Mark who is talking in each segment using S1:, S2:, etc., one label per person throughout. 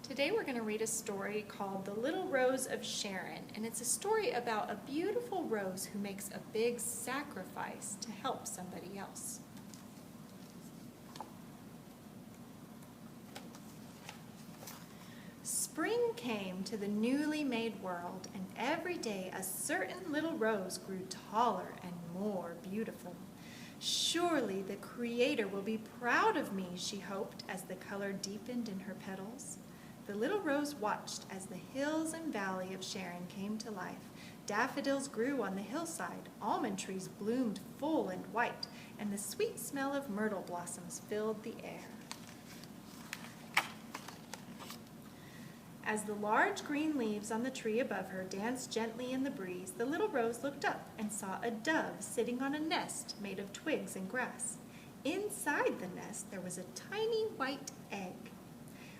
S1: Today we're going to read a story called The Little Rose of Sharon, and it's a story about a beautiful rose who makes a big sacrifice to help somebody else. Spring came to the newly made world, and every day a certain little rose grew taller and more beautiful. Surely the Creator will be proud of me, she hoped, as the color deepened in her petals. The little rose watched as the hills and valley of Sharon came to life. Daffodils grew on the hillside, almond trees bloomed full and white, and the sweet smell of myrtle blossoms filled the air. As the large green leaves on the tree above her danced gently in the breeze, the little rose looked up and saw a dove sitting on a nest made of twigs and grass. Inside the nest there was a tiny white egg.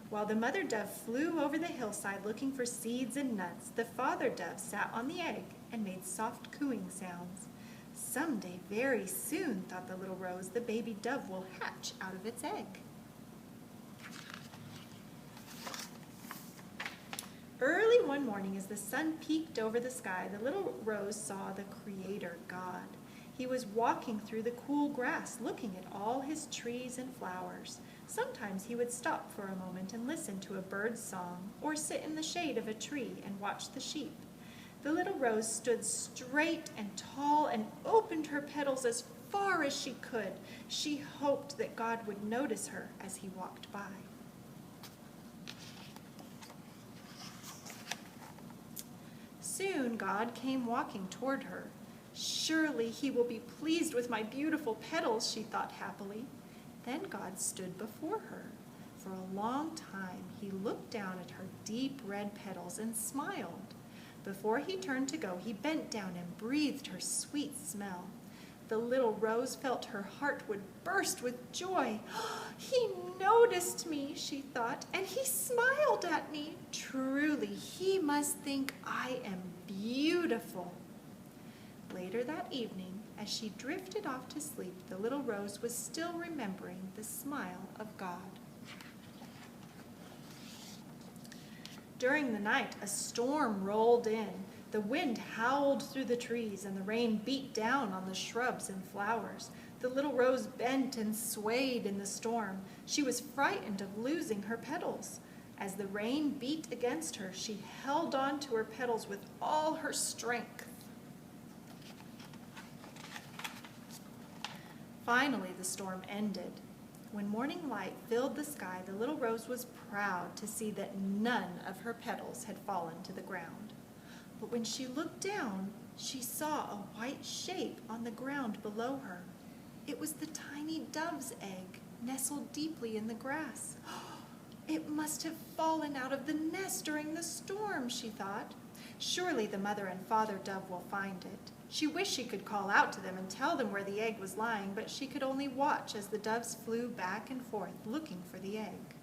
S1: While the mother dove flew over the hillside looking for seeds and nuts, the father dove sat on the egg and made soft cooing sounds. Someday, very soon, thought the little rose, the baby dove will hatch out of its egg. Early one morning, as the sun peeked over the sky, the little rose saw the Creator God. He was walking through the cool grass, looking at all his trees and flowers. Sometimes he would stop for a moment and listen to a bird's song, or sit in the shade of a tree and watch the sheep. The little rose stood straight and tall and opened her petals as far as she could. She hoped that God would notice her as he walked by. Soon God came walking toward her. Surely he will be pleased with my beautiful petals, she thought happily. Then God stood before her. For a long time he looked down at her deep red petals and smiled. Before he turned to go, he bent down and breathed her sweet smell. The little rose felt her heart would burst with joy. He noticed me, she thought, and he smiled at me. Truly, he must think I am beautiful. Later that evening, as she drifted off to sleep, the little rose was still remembering the smile of God. During the night, a storm rolled in. The wind howled through the trees, and the rain beat down on the shrubs and flowers. The little rose bent and swayed in the storm. She was frightened of losing her petals. As the rain beat against her, she held on to her petals with all her strength. Finally, the storm ended. When morning light filled the sky, the little rose was proud to see that none of her petals had fallen to the ground. But when she looked down, she saw a white shape on the ground below her. It was the tiny dove's egg, nestled deeply in the grass. It must have fallen out of the nest during the storm, she thought. Surely the mother and father dove will find it. She wished she could call out to them and tell them where the egg was lying, but she could only watch as the doves flew back and forth looking for the egg.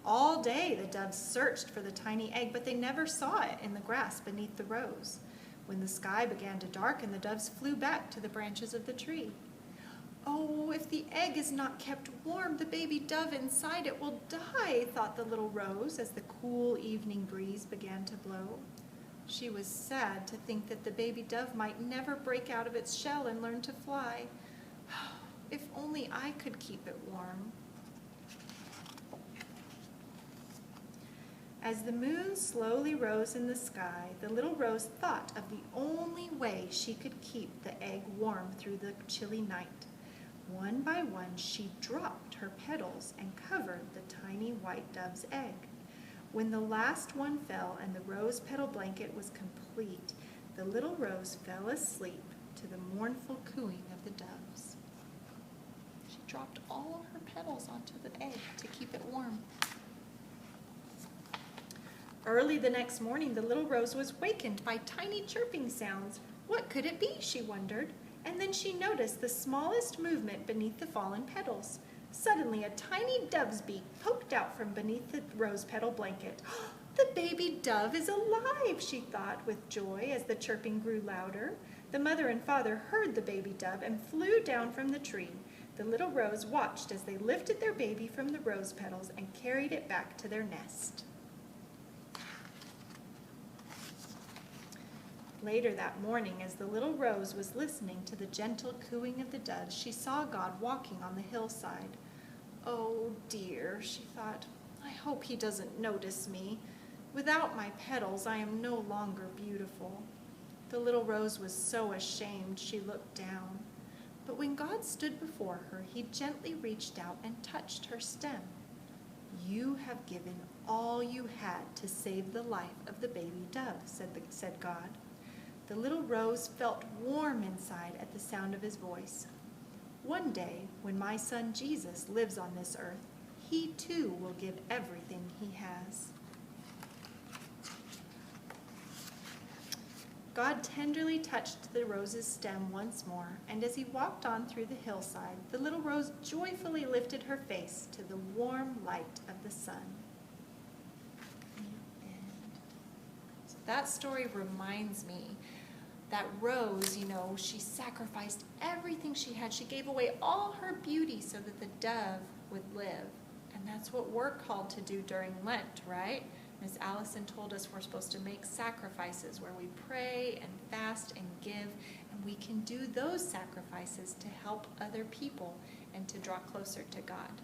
S1: All day the doves searched for the tiny egg, but they never saw it in the grass beneath the rose. When the sky began to darken, the doves flew back to the branches of the tree. Oh, if the egg is not kept warm, the baby dove inside it will die, thought the little rose as the cool evening breeze began to blow. She was sad to think that the baby dove might never break out of its shell and learn to fly. If only I could keep it warm. As the moon slowly rose in the sky, the little rose thought of the only way she could keep the egg warm through the chilly night. One by one, she dropped her petals and covered the tiny white dove's egg. When the last one fell and the rose petal blanket was complete, the little rose fell asleep to the mournful cooing of the doves. She dropped all her petals onto the egg to keep it warm. Early the next morning, the little rose was wakened by tiny chirping sounds. What could it be, she wondered, and then she noticed the smallest movement beneath the fallen petals. Suddenly, a tiny dove's beak poked out from beneath the rose petal blanket. The baby dove is alive, she thought with joy as the chirping grew louder. The mother and father heard the baby dove and flew down from the tree. the little rose watched as they lifted their baby from the rose petals and carried it back to their nest. Later that morning, as the little rose was listening to the gentle cooing of the doves, she saw God walking on the hillside. "Oh dear," she thought, "I hope he doesn't notice me. Without my petals, I am no longer beautiful." The little rose was so ashamed she looked down. But when God stood before her, he gently reached out and touched her stem. "You have given all you had to save the life of the baby dove," said God. The little rose felt warm inside at the sound of his voice. "One day, when my son Jesus lives on this earth, he too will give everything he has." God tenderly touched the rose's stem once more, and as he walked on through the hillside, the little rose joyfully lifted her face to the warm light of the sun. So that story reminds me that Rose, she sacrificed everything she had. She gave away all her beauty so that the dove would live. And that's what we're called to do during Lent, right? Ms. Allison told us we're supposed to make sacrifices where we pray and fast and give, and we can do those sacrifices to help other people and to draw closer to God.